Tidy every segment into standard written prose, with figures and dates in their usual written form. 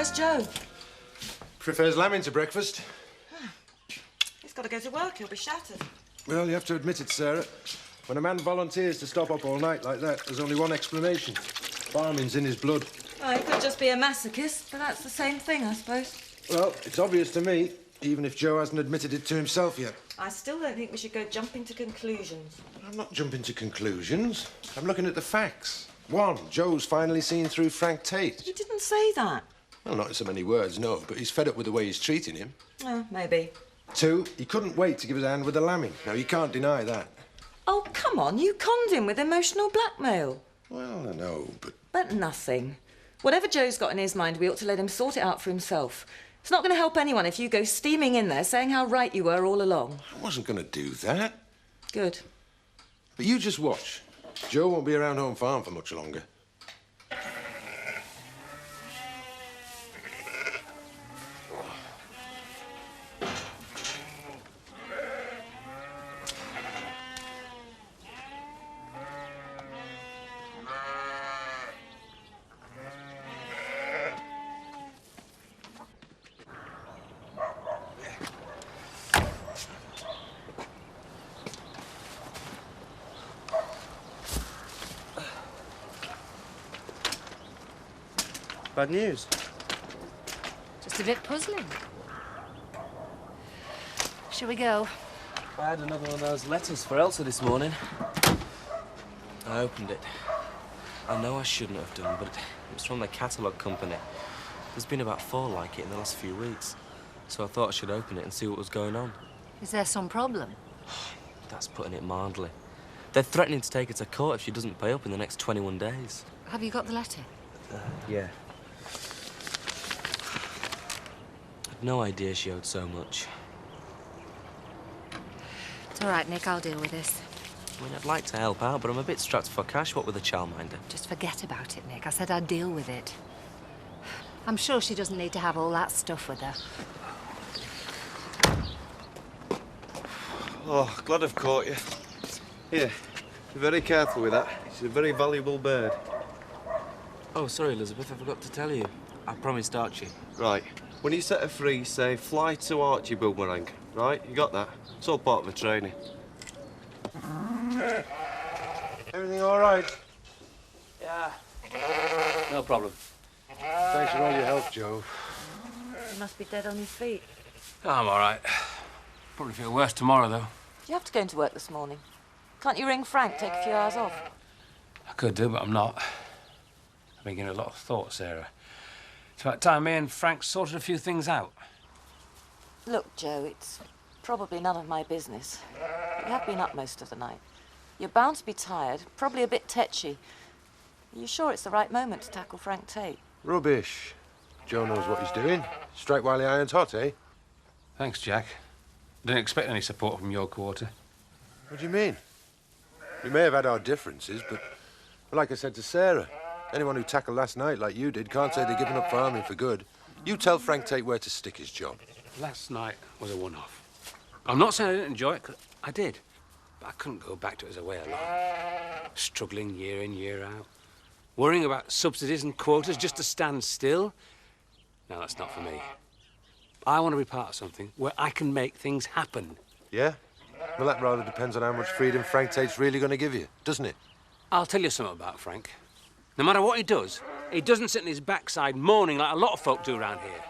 Where's Joe? Prefers lambing to breakfast. He's got to go to work. He'll be shattered. Well, you have to admit it, Sarah. When a man volunteers to stop up all night like that, there's only one explanation. Farming's in his blood. Oh, he could just be a masochist, but that's the same thing, I suppose. Well, it's obvious to me, even if Joe hasn't admitted it to himself yet. I still don't think we should go jumping to conclusions. I'm not jumping to conclusions. I'm looking at the facts. One, Joe's finally seen through Frank Tate. He didn't say that. Well, not in so many words, no, but he's fed up with the way he's treating him. Oh, maybe. Two, he couldn't wait to give us a hand with the lambing. Now, you can't deny that. Oh, come on, you conned him with emotional blackmail. Well, I know, but... But nothing. Whatever Joe's got in his mind, we ought to let him sort it out for himself. It's not going to help anyone if you go steaming in there saying how right you were all along. I wasn't going to do that. Good. But you just watch. Joe won't be around home farm for much longer. Bad news. Just a bit puzzling. Shall we go? I had another one of those letters for Elsa this morning. I opened it. I know I shouldn't have done, but it was from the catalogue company. There's been about 4 like it in the last few weeks. So I thought I should open it and see what was going on. Is there some problem? That's putting it mildly. They're threatening to take her to court if she doesn't pay up in the next 21 days. Have you got the letter? Yeah. I'd no idea she owed so much. It's all right, Nick. I'll deal with this. I mean, I'd like to help out, but I'm a bit strapped for cash. What with a childminder? Just forget about it, Nick. I said I'd deal with it. I'm sure she doesn't need to have all that stuff with her. Oh, glad I've caught you. Here, be very careful with that. She's a very valuable bird. Oh, sorry, Elizabeth. I forgot to tell you. I promised Archie. Right. When you set her free, say, fly to Archie Boomerang. Right? You got that? It's all part of the training. Everything all right? Yeah. No problem. Thanks for all your help, Joe. He must be dead on his feet. Oh, I'm all right. Probably feel worse tomorrow, though. Do you have to go into work this morning? Can't you ring Frank, take a few hours off? I could do, but I'm not. I've been getting a lot of thought, Sarah. It's about time me and Frank sorted a few things out. Look, Joe, it's probably none of my business. You have been up most of the night. You're bound to be tired, probably a bit tetchy. Are you sure it's the right moment to tackle Frank Tate? Rubbish. Joe knows what he's doing. Strike while the iron's hot, eh? Thanks, Jack. Didn't expect any support from your quarter. What do you mean? We may have had our differences, but like I said to Sarah, anyone who tackled last night like you did can't say they're giving up farming for good. You tell Frank Tate where to stick his job. Last night was a one-off. I'm not saying I didn't enjoy it, 'cause I did. But I couldn't go back to it as a way of life. Struggling year in, year out. Worrying about subsidies and quotas just to stand still. No, that's not for me. I want to be part of something where I can make things happen. Yeah? Well, that rather depends on how much freedom Frank Tate's really going to give you, doesn't it? I'll tell you something about Frank. No matter what he doesn't sit on his backside moaning like a lot of folk do around here.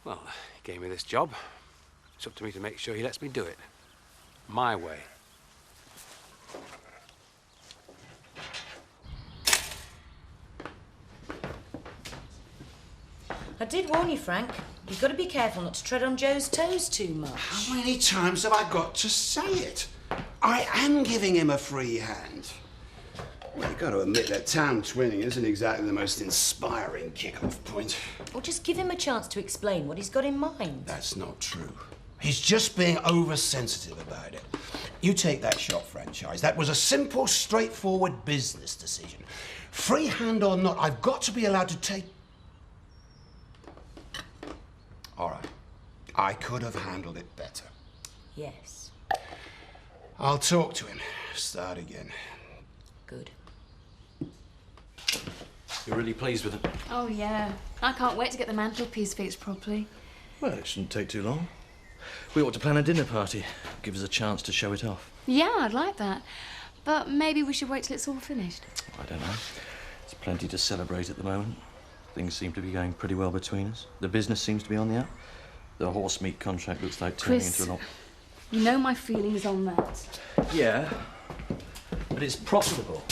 Well, he gave me this job. It's up to me to make sure he lets me do it. My way. I did warn you, Frank. You've got to be careful not to tread on Joe's toes too much. How many times have I got to say it? I am giving him a free hand. Well, you've got to admit that town twinning isn't exactly the most inspiring kick-off point. Or just give him a chance to explain what he's got in mind. That's not true. He's just being oversensitive about it. You take that shop franchise. That was a simple, straightforward business decision. Free hand or not, I've got to be allowed to take... All right. I could have handled it better. Yes. I'll talk to him. Start again. Good. You're really pleased with it? Oh, yeah. I can't wait to get the mantelpiece fixed properly. Well, it shouldn't take too long. We ought to plan a dinner party. Give us a chance to show it off. Yeah, I'd like that. But maybe we should wait till it's all finished. I don't know. There's plenty to celebrate at the moment. Things seem to be going pretty well between us. The business seems to be on the up. The horse meat contract looks like turning Chris, into a lot. You know my feelings on that. Yeah, but it's profitable.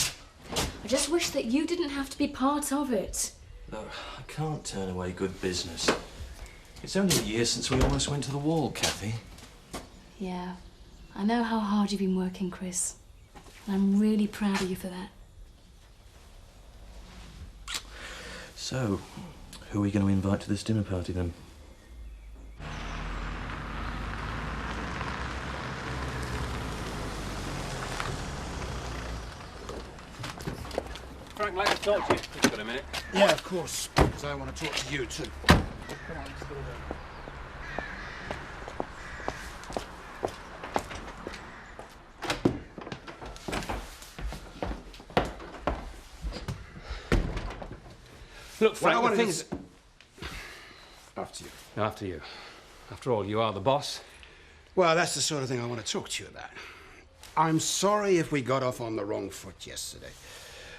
I just wish that you didn't have to be part of it. Look, I can't turn away good business. It's only a year since we almost went to the wall, Kathy. Yeah, I know how hard you've been working, Chris. And I'm really proud of you for that. So, who are we going to invite to this dinner party then? Frank, I'd like to talk to you. You've got a minute. Yeah, of course, because I want to talk to you too. Look, Frank, Well, the things... After you. No, after you. After all, you are the boss. Well, that's the sort of thing I want to talk to you about. I'm sorry if we got off on the wrong foot yesterday.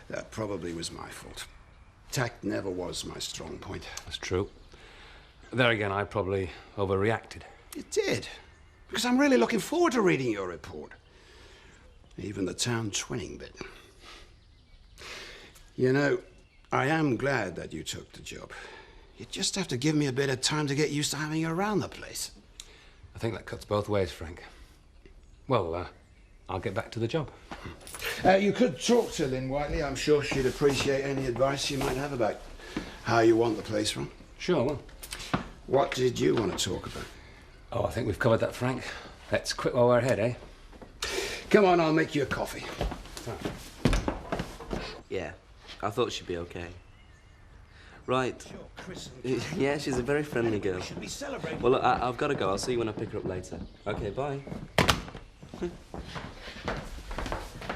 That probably was my fault. Tact never was my strong point. That's true. There again, I probably overreacted. You did. Because I'm really looking forward to reading your report. Even the town twinning bit. You know, I am glad that you took the job. You just have to give me a bit of time to get used to having you around the place. I think that cuts both ways, Frank. Well, I'll get back to the job. You could talk to Lynn Whiteley. I'm sure she'd appreciate any advice you might have about how you want the place run. Sure, well. What did you want to talk about? Oh, I think we've covered that, Frank. Let's quit while we're ahead, eh? Come on, I'll make you a coffee. Yeah, I thought she'd be okay. Right. Yeah, she's a very friendly girl. Well, look, I've got to go. I'll see you when I pick her up later. Okay, bye.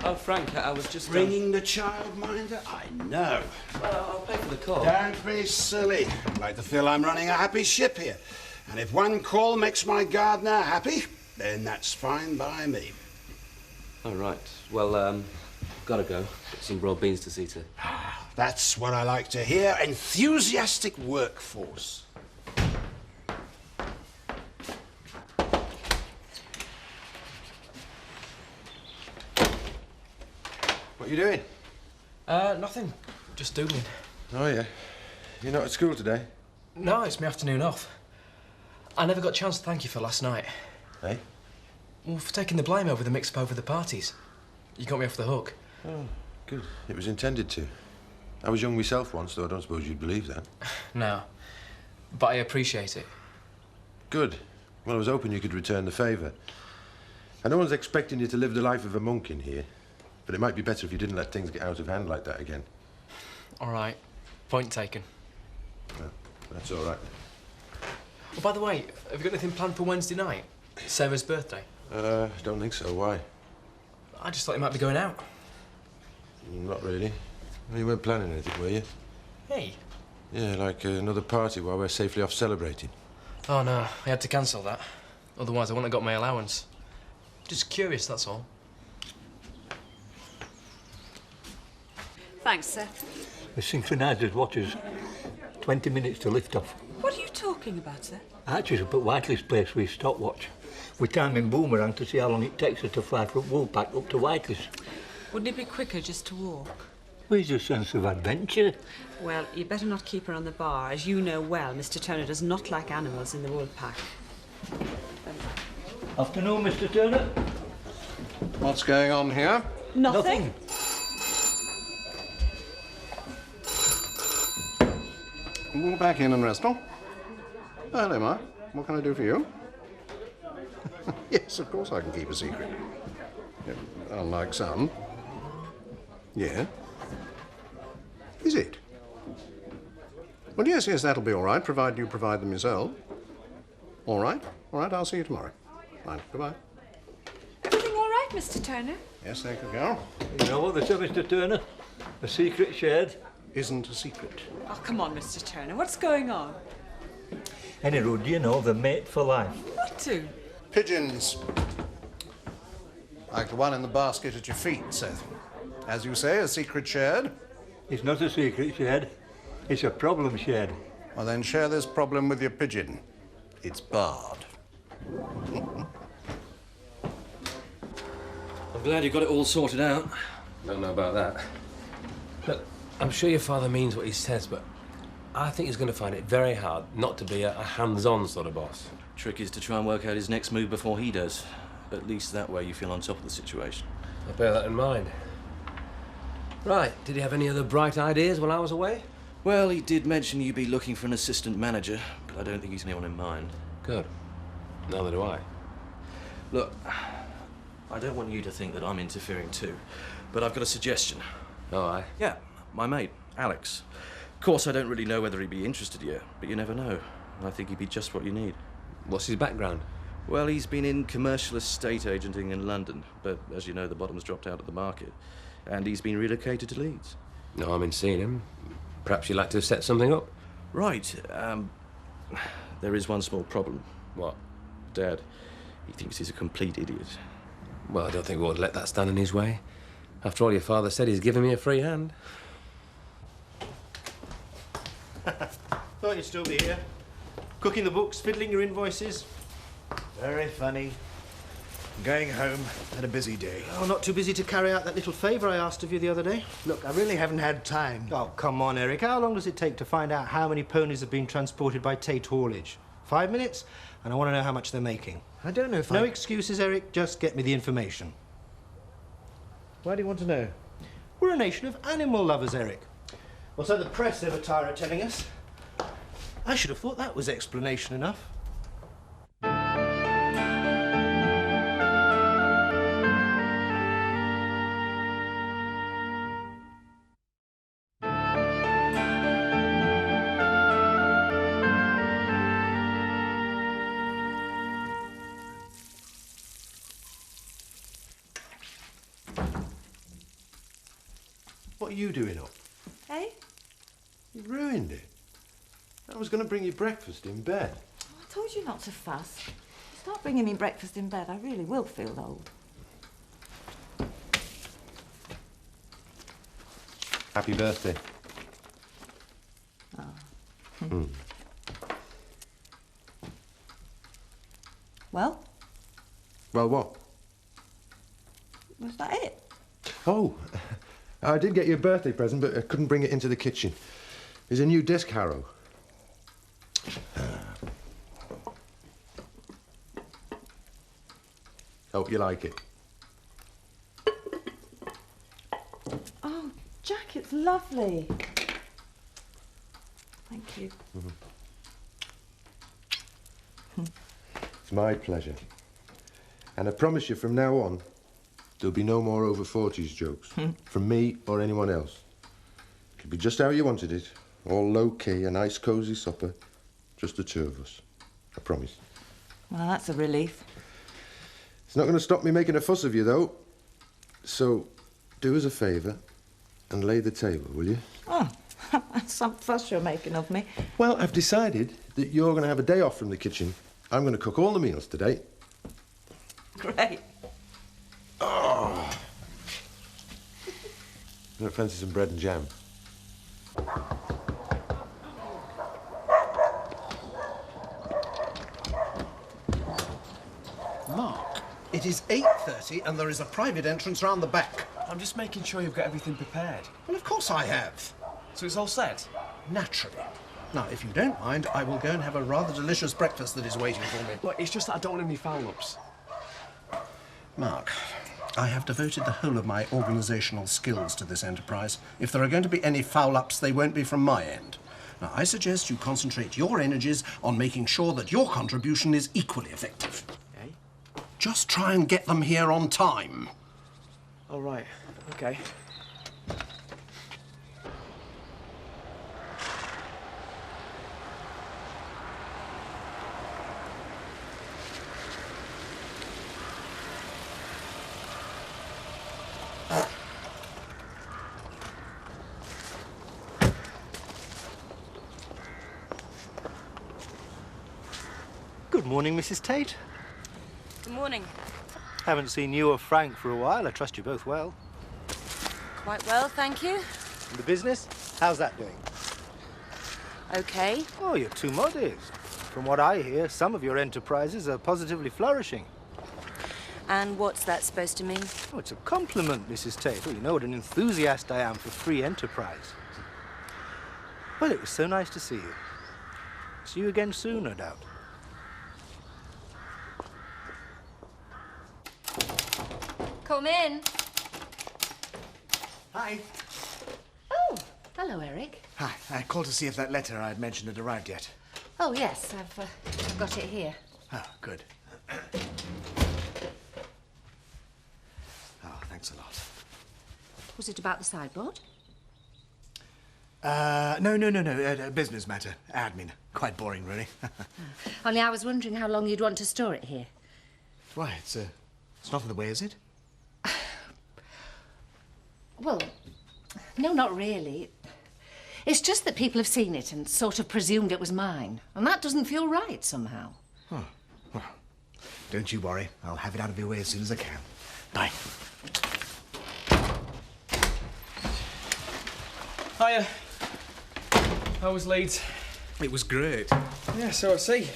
Oh, Frank, I was just... Ringing the childminder? I know. Well, I'll pay for the call. Don't be silly. I'd like to feel I'm running a happy ship here. And if one call makes my gardener happy, then that's fine by me. Oh, right. Well, gotta go. Got some raw beans to see to. That's what I like to hear. Enthusiastic workforce. What are you doing? Nothing. Just doodling. Oh, yeah. You're not at school today? No, it's my afternoon off. I never got a chance to thank you for last night. Eh? Well, for taking the blame over the mix-up over the parties. You got me off the hook. Oh, good. It was intended to. I was young myself once, though I don't suppose you'd believe that. No. But I appreciate it. Good. Well, I was hoping you could return the favour. And no one's expecting you to live the life of a monk in here. But it might be better if you didn't let things get out of hand like that again. All right. Point taken. Well, that's all right. Oh, by the way, have you got anything planned for Wednesday night? Sarah's birthday? Don't think so. Why? I just thought you might be going out. Not really. Well, you weren't planning anything, were you? Hey. Yeah, like another party while we're safely off celebrating. Oh, no. I had to cancel that. Otherwise, I wouldn't have got my allowance. Just curious, that's all. Thanks, sir. The synchronisers watches. 20 minutes to lift off. What are you talking about, sir? Archie's up at Whiteley's place with his stopwatch. We're timing Boomerang to see how long it takes her to fly from Woolpack up to Whiteley's. Wouldn't it be quicker just to walk? Where's your sense of adventure? Well, you better not keep her on the bar. As you know well, Mr. Turner does not like animals in the Woolpack. Afternoon, Mr. Turner. What's going on here? Nothing. Walk back in and rest on. Oh, hello, Mark. What can I do for you? Yes, of course I can keep a secret. Yeah, unlike some. Yeah. Is it? Well, yes, that'll be all right, provided you provide them yourself. All right, I'll see you tomorrow. Fine, goodbye. Everything all right, Mr. Turner? Yes, thank you, Carol. You know what they say, Mr. Turner? A secret shared isn't a secret. Oh, come on, Mr. Turner. What's going on? Any road, you know, they're mate for life. What to? Pigeons. Like the one in the basket at your feet, Seth. As you say, a secret shared. It's not a secret shed. It's a problem shed. Well, then share this problem with your pigeon. It's barred. I'm glad you got it all sorted out. Don't know about that. Look, I'm sure your father means what he says, but I think he's going to find it very hard not to be a hands-on sort of boss. Trick is to try and work out his next move before he does. At least that way you feel on top of the situation. I'll bear that in mind. Right, did he have any other bright ideas while I was away? Well, he did mention you'd be looking for an assistant manager, but I don't think he's anyone in mind. Good. Neither do I. Look, I don't want you to think that I'm interfering too, but I've got a suggestion. Oh, aye? Yeah, my mate, Alex. Of course, I don't really know whether he'd be interested yet, but you never know. I think he'd be just what you need. What's his background? Well, he's been in commercial estate agenting in London, but as you know, the bottom's dropped out of the market. And he's been relocated to Leeds. No harm in seeing him. Perhaps you'd like to set something up? Right. There is one small problem. What? Dad. He thinks he's a complete idiot. Well, I don't think we ought to let that stand in his way. After all, your father said he's giving me a free hand. Thought you'd still be here. Cooking the books, fiddling your invoices. Very funny. Going home. Had a busy day. Oh, not too busy to carry out that little favour I asked of you the other day? Look, I really haven't had time. Oh, come on, Eric. How long does it take to find out how many ponies have been transported by Tate haulage? 5 minutes? And I want to know how much they're making. I don't know if No excuses, Eric. Just get me the information. Why do you want to know? We're a nation of animal lovers, Eric. Well, so the press never tire of telling us. I should have thought that was explanation enough. What are you doing up? Hey? You ruined it. I was going to bring you breakfast in bed. Oh, I told you not to fuss. If you start bringing me breakfast in bed, I really will feel old. Happy birthday. Oh. Well? Well, what? Was that it? Oh, I did get you a birthday present, but I couldn't bring it into the kitchen. There's a new disc harrow. Hope you like it. Oh, Jack, it's lovely. Thank you. It's my pleasure. And I promise you from now on, there'll be no more over 40s jokes from me or anyone else. It'll be just how you wanted it. All low-key, a nice cosy supper. Just the two of us. I promise. Well, that's a relief. It's not going to stop me making a fuss of you, though. So, do us a favour and lay the table, will you? Oh, that's some fuss you're making of me. Well, I've decided that you're going to have a day off from the kitchen. I'm going to cook all the meals today. Great. Oh. You don't fancy some bread and jam? Mark, it is 8:30 and there is a private entrance round the back. I'm just making sure you've got everything prepared. Well, of course I have. So it's all set? Naturally. Now, if you don't mind, I will go and have a rather delicious breakfast that is waiting for me. Look, it's just that I don't want any foul-ups. Mark, I have devoted the whole of my organisational skills to this enterprise. If there are going to be any foul-ups, they won't be from my end. Now, I suggest you concentrate your energies on making sure that your contribution is equally effective. Eh? Just try and get them here on time. All right. Okay. Good morning, Mrs. Tate. Good morning. Haven't seen you or Frank for a while. I trust you both well. Quite well, thank you. And the business? How's that doing? Okay. Oh, you're too modest. From what I hear, some of your enterprises are positively flourishing. And what's that supposed to mean? Oh, it's a compliment, Mrs. Tate. Well, you know what an enthusiast I am for free enterprise. Well, it was so nice to see you. See you again soon, no doubt. Come in. Hi. Oh, hello, Eric. Hi. I called to see if that letter I'd mentioned had arrived yet. Oh, yes, I've got it here. Oh, good. Oh, thanks a lot. Was it about the sideboard? No. Business matter. Admin. Quite boring, really. Only I was wondering how long you'd want to store it here. Why, it's not in the way, is it? Well, no, not really. It's just that people have seen it and sort of presumed it was mine. And that doesn't feel right, somehow. Oh, well, don't you worry. I'll have it out of your way as soon as I can. Bye. Hiya. How was Leeds? It was great. Yeah, so I see.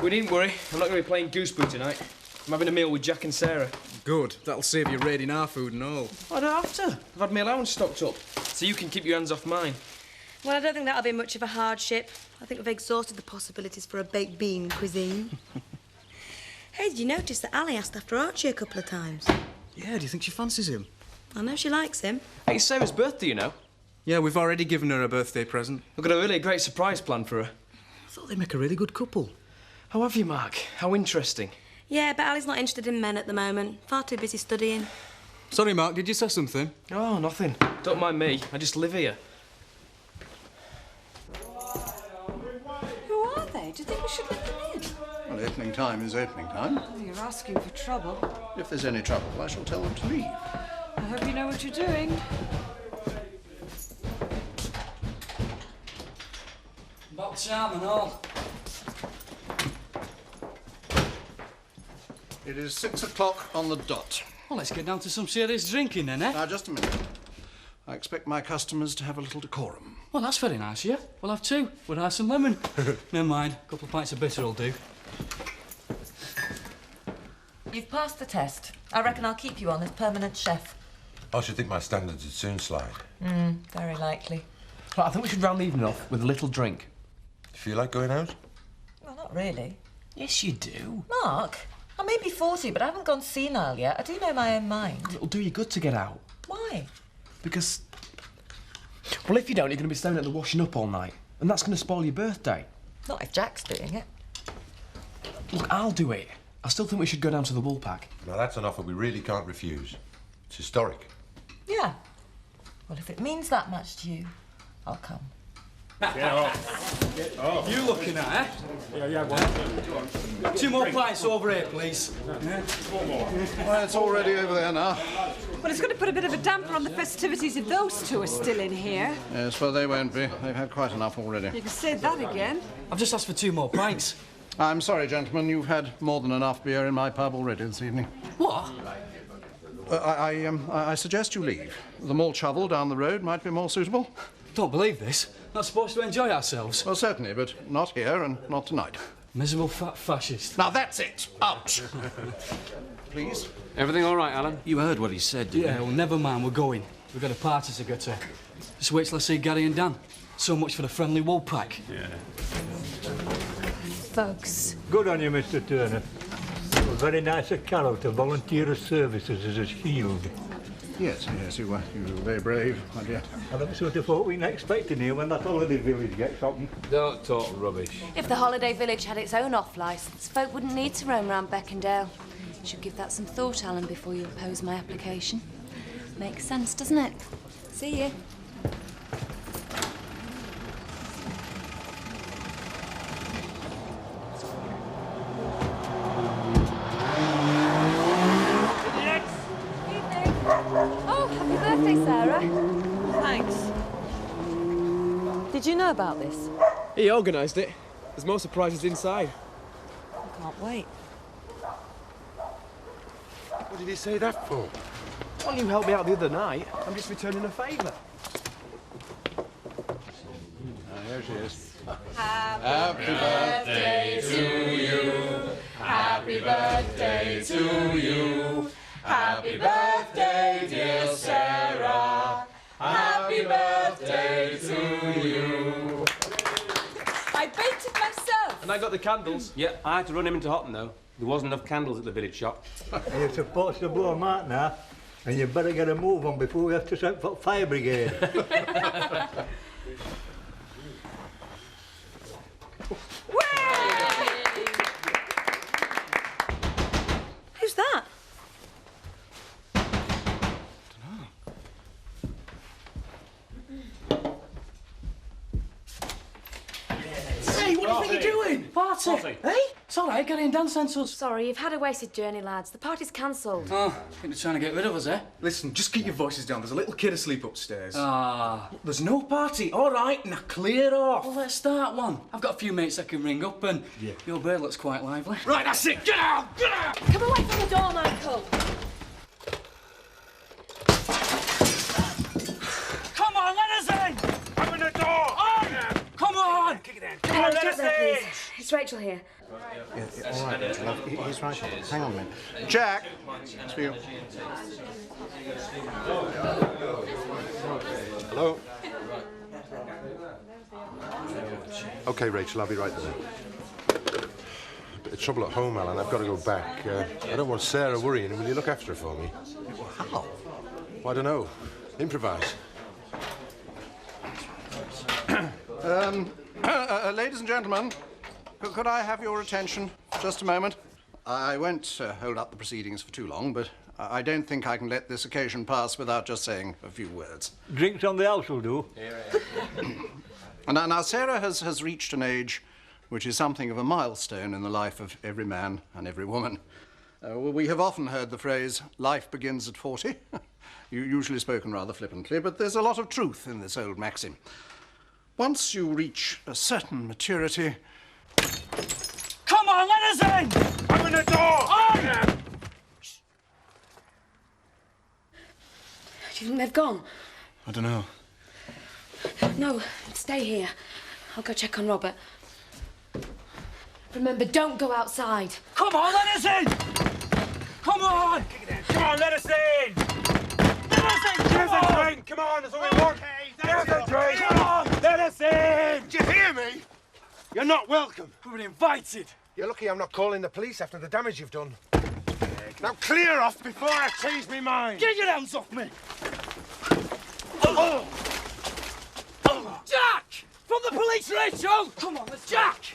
We needn't worry. I'm not going to be playing gooseboo tonight. I'm having a meal with Jack and Sarah. Good. That'll save you raiding our food and all. I don't have to. I've had my allowance stocked up, so you can keep your hands off mine. Well, I don't think that'll be much of a hardship. I think we've exhausted the possibilities for a baked bean cuisine. Hey, did you notice that Ali asked after Archie a couple of times? Yeah, do you think she fancies him? I know she likes him. Hey, it's Sarah's birthday, you know. Yeah, we've already given her a birthday present. We've got a really great surprise planned for her. I thought they'd make a really good couple. How have you, Mark? How interesting. Yeah, but Ali's not interested in men at the moment. Far too busy studying. Sorry, Mark, did you say something? Oh, nothing. Don't mind me. I just live here. Who are they? Do you think we should let them in? Well, opening time is opening time. Oh, you're asking for trouble. If there's any trouble, I shall tell them to leave. I hope you know what you're doing. About charm and all. It is 6 o'clock on the dot. Well, let's get down to some serious drinking then, eh? Now, just a minute. I expect my customers to have a little decorum. Well, that's very nice, yeah. We'll have two with ice and lemon. Never mind, a couple of pints of bitter will do. You've passed the test. I reckon I'll keep you on as permanent chef. I should think my standards would soon slide. Very likely. Right, I think we should round the evening off with a little drink. Do you feel like going out? Well, not really. Yes, you do. Mark, I may be 40, but I haven't gone senile yet. I do know my own mind. It'll do you good to get out. Why? Because... well, if you don't, you're going to be staring at the washing up all night. And that's going to spoil your birthday. Not if Jack's doing it. Look, I'll do it. I still think we should go down to the Woolpack. Now, that's an offer we really can't refuse. It's historic. Yeah. Well, if it means that much to you, I'll come. Get off. You looking at, eh? Yeah, 2 more pints over here, please. Yeah. Well, it's already over there now. Well, it's going to put a bit of a damper on the festivities if those two are still in here. Yes, well, they won't be. They've had quite enough already. You can say that again. I've just asked for 2 more pints. I'm sorry, gentlemen. You've had more than enough beer in my pub already this evening. What? I suggest you leave. The malt shovel down the road might be more suitable. Don't believe this. Not supposed to enjoy ourselves. Well, certainly, but not here and not tonight. Miserable fat fascist. Now that's it. Out. Please. Everything all right, Alan? You heard what he said, didn't you? Yeah, well, never mind. We're going. We've got a party to go to. Just wait till I see Gary and Dan. So much for the friendly Woolpack. Yeah. Folks. Good on you, Mr. Turner. Very nice of Carol to volunteer her services as a shield. Yes, you were very brave, my dear. I never sort of thought we weren't expecting here when that holiday village gets open. Don't talk rubbish. If the holiday village had its own off-licence, folk wouldn't need to roam round Beckendale. You should give that some thought, Alan, before you oppose my application. Makes sense, doesn't it? See you. Oh, happy birthday, Sarah. Thanks. Did you know about this? He organised it. There's more surprises inside. can't wait. What did he say that for? Well, you helped me out the other night. I'm just returning a favour. Here she is. Happy birthday to you. Happy birthday to you. Happy birthday, dear Sarah. Happy birthday to you. I baked it myself. And I got the candles. Yeah, I had to run him into Houghton, though. There wasn't enough candles at the village shop. You're supposed to blow them out now, and you better get a move on before we have to send for fire brigade. Who's that? Hey, what do you think you're doing? Party? Hey? It's all right, Gary and Dan sent us. Sorry, you've had a wasted journey, lads. The party's cancelled. Oh, I think they're trying to get rid of us, eh? Listen, just keep your voices down. There's a little kid asleep upstairs. Ah. There's no party. All right, now clear off. Well, let's start one. I've got a few mates I can ring up and your bird looks quite lively. Right, that's it. Get out! Get out! Come away from the door, Michael. Come on, let us in! Open the door! On! Come on! Kick it in. Come on, get there, please. It's Rachel here. All right, Rachel, love. He's right. Hang on a minute. Jack! It's for you. Hello? OK, Rachel, I'll be right there. Bit of trouble at home, Alan. I've got to go back. I don't want Sarah worrying. Will you look after her for me? How? Well, I don't know. Improvise. Ladies and gentlemen, could I have your attention for just a moment? I won't hold up the proceedings for too long, but I don't think I can let this occasion pass without just saying a few words. Drinks on the house will do. Now, Sarah has reached an age which is something of a milestone in the life of every man and every woman. We have often heard the phrase, life begins at 40, usually spoken rather flippantly, but there's a lot of truth in this old maxim. Once you reach a certain maturity... Come on, let us in! Open the door! On! Do you think they've gone? I don't know. No, stay here. I'll go check on Robert. Remember, don't go outside. Come on, let us in! Come on! Come on, let us in! Let us in! Come on! There's a drink! Come on, that's all we want! There's a drink! Come on! Let us in! Did you hear me? You're not welcome. We've been invited. You're lucky I'm not calling the police after the damage you've done. Now clear off before I change my mind. Get your hands off me! Jack! From the police, Rachel! Come on, let's Jack!